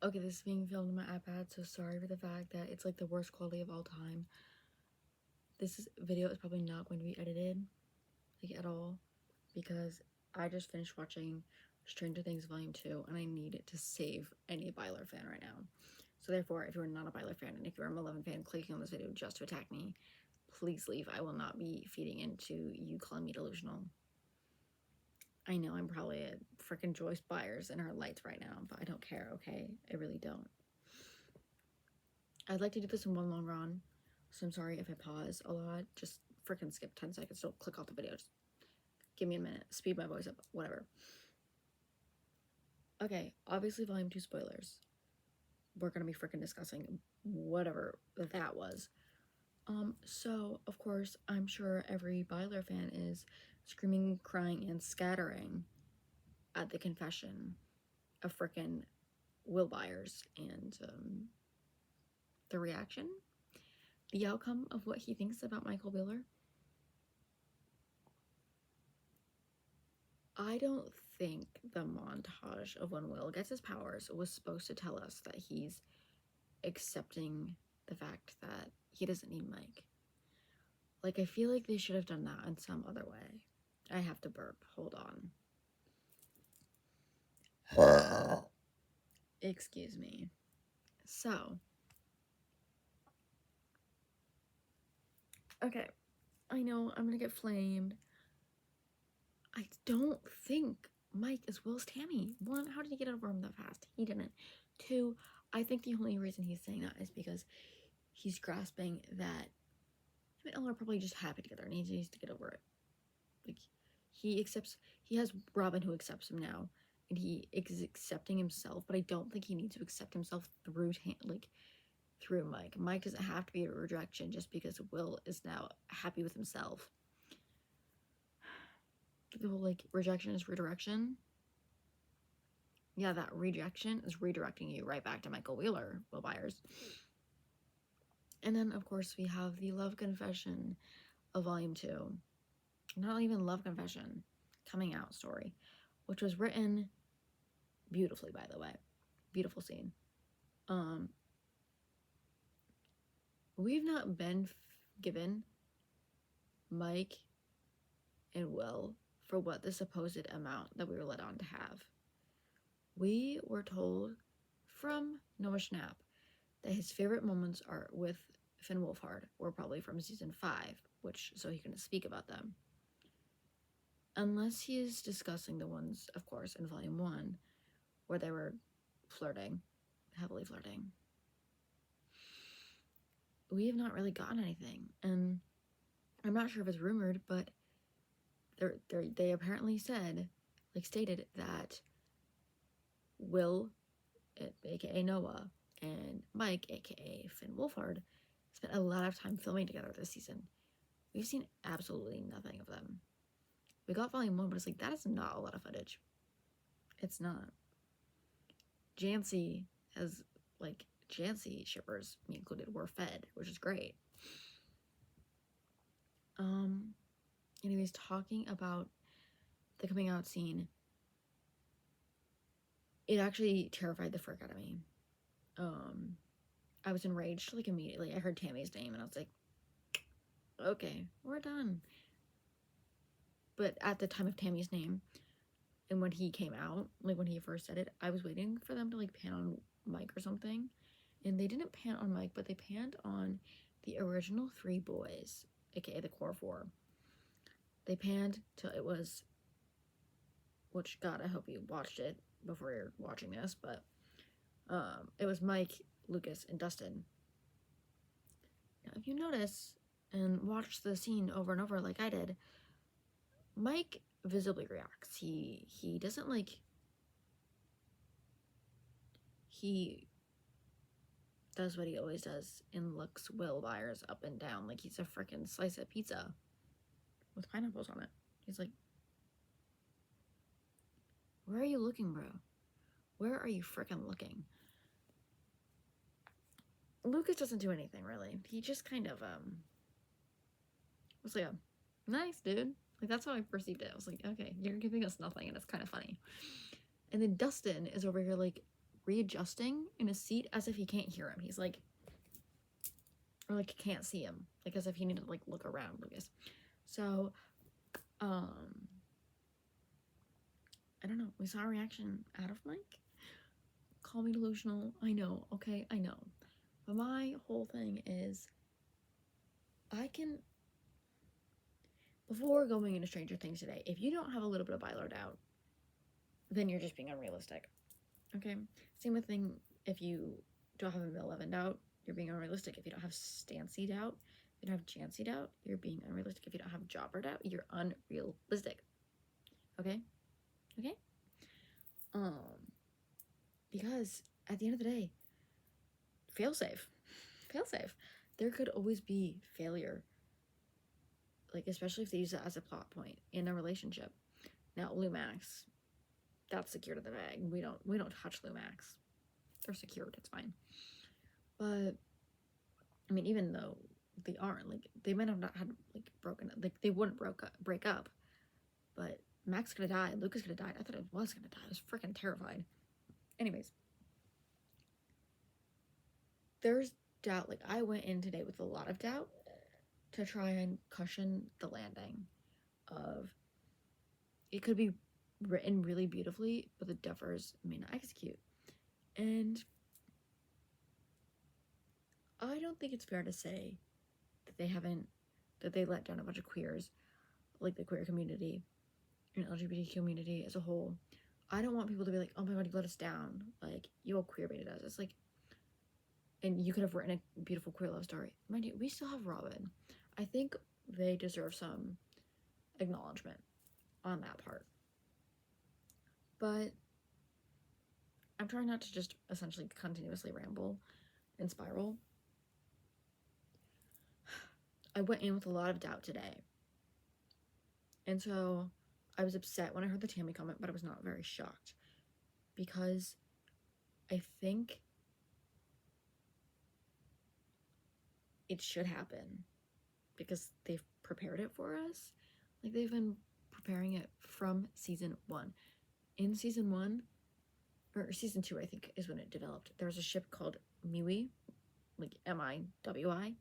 Okay, this is being filmed on my iPad, so sorry for the fact that it's like the worst quality of all time. Video is probably not going to be edited, like, at all, because I just finished watching Stranger Things Volume 2, and I need to save any Byler fan right now. So therefore, if you're not a Byler fan, and if you're a Malevolent fan clicking on this video just to attack me, please leave. I will not be feeding into you calling me delusional. I know I'm probably at freaking Joyce Byers in her lights right now, but I don't care, okay? I really don't. I'd like to do this in one long run, so I'm sorry if I pause a lot. Just freaking skip 10 seconds. Don't click off the video. Just give me a minute. Speed my voice up. Whatever. Okay, obviously Volume 2 spoilers. We're gonna be freaking discussing whatever that was. So, of course, I'm sure every Byler fan is screaming, crying, and scattering at the confession of frickin' Will Byers and, the reaction, the outcome of what he thinks about Michael Byler. I don't think the montage of when Will gets his powers was supposed to tell us that he's accepting the fact that he doesn't need Mike. Like, I feel like they should have done that in some other way. I have to burp. Hold on. Excuse me. So, okay, I know I'm gonna get flamed. I don't think Mike is Will's Tammy. One, how did he get over him that fast? He didn't. Two, I think the only reason he's saying that is because he's grasping that him and Elle are probably just happy together and he needs to get over it. Like, he has Robin who accepts him now, and he is accepting himself, but I don't think he needs to accept himself through Mike. Mike doesn't have to be a rejection just because Will is now happy with himself. The whole, like, rejection is redirection. Yeah, that rejection is redirecting you right back to Michael Wheeler, Will Byers. And then, of course, we have the love confession of Volume 2. Not even love confession, coming out story, which was written beautifully, by the way. Beautiful scene. We've not been given Mike and Will for what the supposed amount that we were led on to have. We were told from Noah Schnapp that his favorite moments are with Finn Wolfhard, or probably from season 5, which, so he can speak about them. Unless he is discussing the ones, of course, in Volume 1, where they were flirting, heavily flirting. We have not really gotten anything, and I'm not sure if it's rumored, but they apparently stated that Will, aka Noah, and Mike, aka Finn Wolfhard, spent a lot of time filming together this season. We've seen absolutely nothing of them. We got Volume 1, but it's like, that is not a lot of footage. It's not. Jancy shippers, me included, were fed, which is great. Anyways, talking about the coming out scene, it actually terrified the frick out of me. I was enraged, like, immediately. I heard Tammy's name, and I was like, okay, we're done. But at the time of Tammy's name, and when he came out, like, when he first said it, I was waiting for them to, like, pan on Mike or something. And they didn't pan on Mike, but they panned on the original 3 boys, aka the core 4. They panned till it was, which, God, I hope you watched it before you're watching this, but it was Mike, Lucas, and Dustin. Now, if you notice and watch the scene over and over like I did, Mike visibly reacts. He doesn't, like, he does what he always does and looks Will Byers up and down like he's a freaking slice of pizza with pineapples on it. He's like, where are you looking, bro? Where are you freaking looking? Lucas doesn't do anything, really. He just kind of, was like, nice, dude. Like, that's how I perceived it. I was like, okay, you're giving us nothing, and it's kind of funny. And then Dustin is over here, like, readjusting in his seat as if he can't hear him. He's like, or like can't see him, like as if he needed to like look around, Lucas. So, I don't know. We saw a reaction out of Mike. Call me delusional. I know. Okay, I know. But my whole thing is, before going into Stranger Things today, if you don't have a little bit of Byler doubt, then you're just being unrealistic. Okay? Same with thing, if you don't have a Mill-Levin doubt, you're being unrealistic. If you don't have Stancy doubt, if you don't have Jancy doubt, you're being unrealistic. If you don't have Jobber doubt, you're unrealistic. Okay? Okay? Because at the end of the day, fail safe. There could always be failure. Like, especially if they use it as a plot point in a relationship. Now, Lumax, that's secured in the bag. We don't touch Lumax. They're secured, it's fine. But I mean, even though they aren't, like, they might have not had like broken, like they wouldn't break up. But Max could have died. Lucas could have died. I thought it was gonna die. I was freaking terrified. Anyways, there's doubt. Like, I went in today with a lot of doubt to try and cushion the landing of it could be written really beautifully, but the Duffers may not execute. And I don't think it's fair to say that they let down a bunch of queers, like the queer community and LGBT community as a whole. I don't want people to be like, oh my god, you let us down. Like, you all queer baited us. It's like, and you could have written a beautiful queer love story. Mind you, we still have Robin. I think they deserve some acknowledgement on that part. But I'm trying not to just essentially continuously ramble and spiral. I went in with a lot of doubt today. And so I was upset when I heard the Tammy comment, but I was not very shocked. Because I think it should happen. Because they've prepared it for us. Like, they've been preparing it from season 1. In season 1, or season 2, I think, is when it developed. There was a ship called Miwi, like Miwi,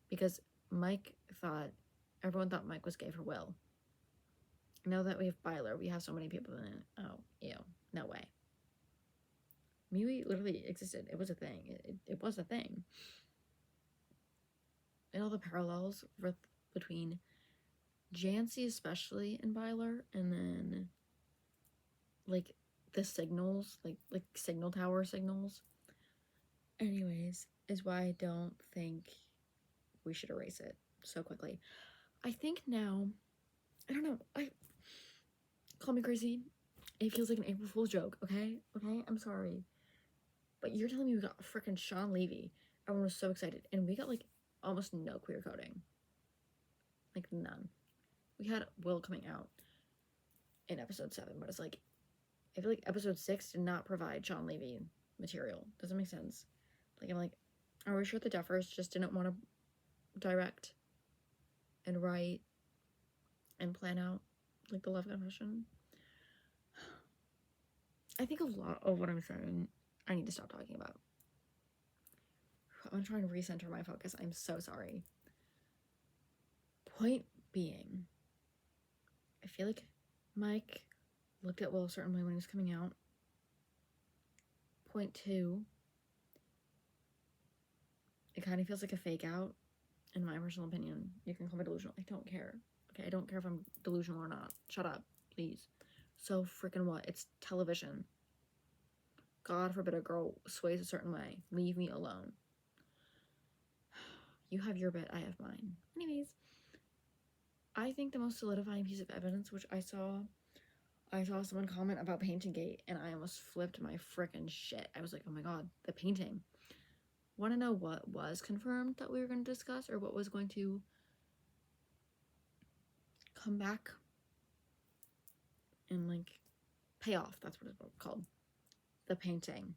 because everyone thought Mike was gay for Will. Now that we have Byler, we have so many people in it. Oh, ew, no way. Miwi literally existed. It was a thing. It was a thing. And all the parallels between Jancy especially and Byler, and then like the signals, like signal tower signals. Anyways, is why I don't think we should erase it so quickly. I think now, I don't know, call me crazy. It feels like an April Fool's joke, okay? Okay, I'm sorry. But you're telling me we got freaking Sean Levy. Everyone was so excited. And we got like almost no queer coding. Like, none. We had Will coming out in episode 7, but it's like, I feel like episode 6 did not provide Sean Levy material. Doesn't make sense. Like, I'm like, are we sure the Duffers just didn't want to direct and write and plan out like the love confession? I think a lot of what I'm saying I need to stop talking about. I'm trying to recenter my focus. I'm so sorry. Point being, I feel like Mike looked at Will a certain way when he was coming out. Point 2, it kind of feels like a fake out, in my personal opinion. You can call me delusional. I don't care. Okay, I don't care if I'm delusional or not. Shut up, please. So freaking what? It's television. God forbid a girl sways a certain way. Leave me alone. You have your bit, I have mine. Anyways, I think the most solidifying piece of evidence, which I saw someone comment about Painting-gate, and I almost flipped my frickin' shit. I was like, oh my god, the painting. Want to know what was confirmed that we were going to discuss, or what was going to come back and like pay off? That's what it's called. The painting.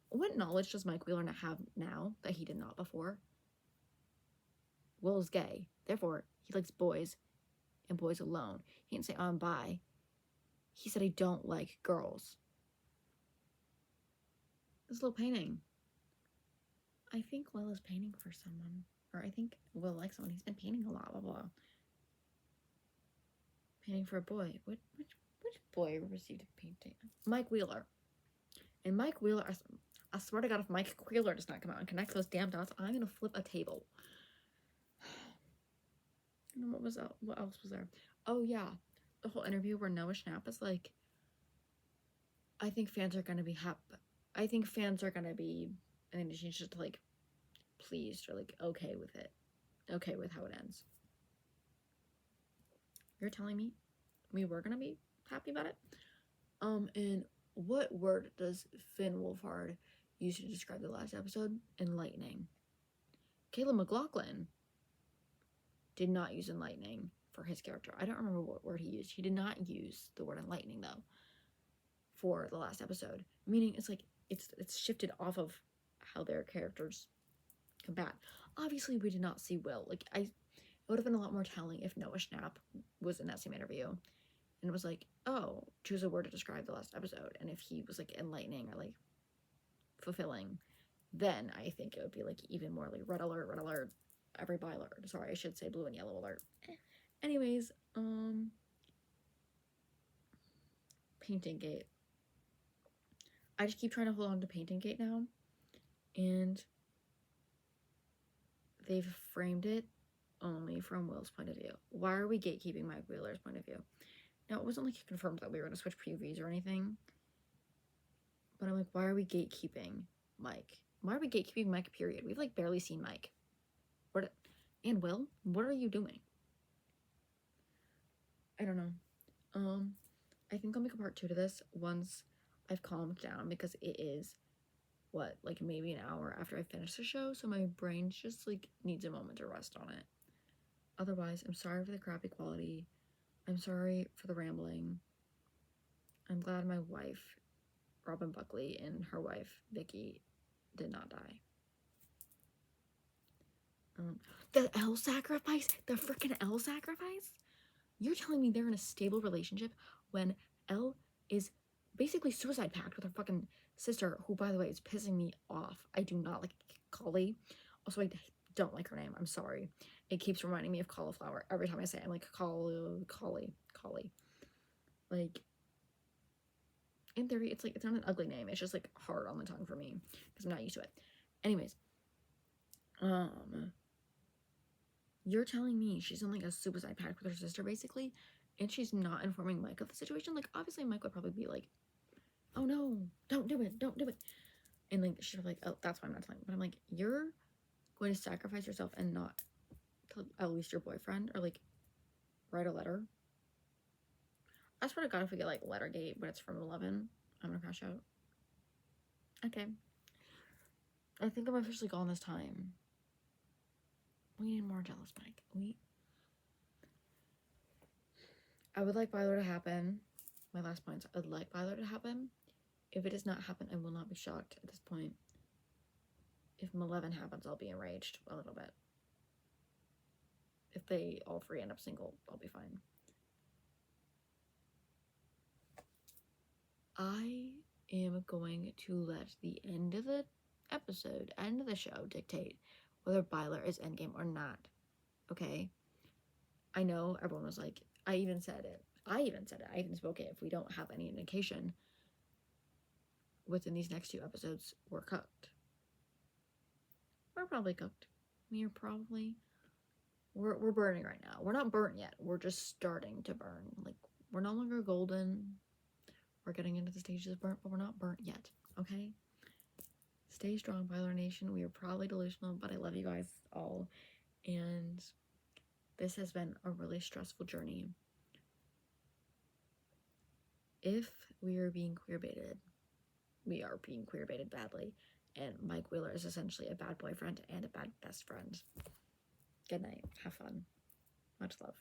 What knowledge does Mike Wheeler not have now that he did not before? Will is gay, therefore he likes boys and boys alone. He didn't say, oh, I'm bi. He said, I don't like girls. This little painting. I think Will is painting for someone. Or I think Will likes someone. He's been painting a lot, blah, blah. Painting for a boy. Which boy received a painting? Mike Wheeler. And Mike Wheeler, I swear to God, if Mike Wheeler does not come out and connect those damn dots, I'm gonna flip a table. And what else was there? Oh yeah, the whole interview where Noah Schnapp is like, I think fans are gonna be happy. I think fans are gonna be, I think she's just like pleased or like okay with it, okay with how it ends. You're telling me we were gonna be happy about it? And what word does Finn Wolfhard use to describe the last episode? Enlightening. Caleb McLaughlin did not use enlightening for his character. I don't remember what word he used. He did not use the word enlightening though for the last episode. Meaning it's like it's shifted off of how their characters combat. Obviously, we did not see Will. Like it would have been a lot more telling if Noah Schnapp was in that same interview and it was like, oh, choose a word to describe the last episode. And if he was like enlightening or like fulfilling, then I think it would be like even more like red alert, every Byler. Sorry, I should say blue and yellow alert. Anyways, Painting Gate. I just keep trying to hold on to Painting Gate now. And they've framed it only from Will's point of view. Why are we gatekeeping Mike Wheeler's point of view? Now, it wasn't like he confirmed that we were going to switch POVs or anything. But I'm like, why are we gatekeeping Mike? Why are we gatekeeping Mike, period? We've like barely seen Mike. And Will, what are you doing? I don't know. I think I'll make a part 2 to this once I've calmed down because it is what, like maybe an hour after I finish the show, so my brain just like needs a moment to rest on it. Otherwise, I'm sorry for the crappy quality. I'm sorry for the rambling. I'm glad my wife, Robin Buckley, and her wife, Vicky, did not die. The L sacrifice? The freaking L sacrifice? You're telling me they're in a stable relationship when Elle is basically suicide pact with her fucking sister, who, by the way, is pissing me off. I do not like Collie. Also, I don't like her name. I'm sorry. It keeps reminding me of cauliflower every time I say it. I'm like, Collie. Like, in theory, it's like, it's not an ugly name. It's just like hard on the tongue for me because I'm not used to it. Anyways, you're telling me she's in like a suicide pact with her sister, basically, and she's not informing Mike of the situation? Like, obviously, Mike would probably be like, oh no, don't do it. And like, she's like, oh, that's why I'm not telling. But I'm like, you're going to sacrifice yourself and not tell at least your boyfriend, or like write a letter. I swear to God, if we get like Lettergate, but it's from 11, I'm gonna crash out. Okay. I think I'm officially gone this time. We need more jealous Mike. I would like Byler to happen. My last points. I'd like Byler to happen. If it does not happen, I will not be shocked at this point. If Maleven happens, I'll be enraged a little bit. If they all three end up single, I'll be fine. I am going to let the end of the episode, end of the show, dictate whether Byler is endgame or not. Okay? I know everyone was like, I even said it. I even spoke it. If we don't have any indication within these next 2 episodes, we're cooked. We're probably cooked. We're burning right now. We're not burnt yet. We're just starting to burn. Like, we're no longer golden. We're getting into the stages of burnt, but we're not burnt yet. Okay? Stay strong, Byler Nation. We are probably delusional, but I love you guys all. And this has been a really stressful journey. If we are being queer-baited, we are being queer-baited badly. And Mike Wheeler is essentially a bad boyfriend and a bad best friend. Good night. Have fun. Much love.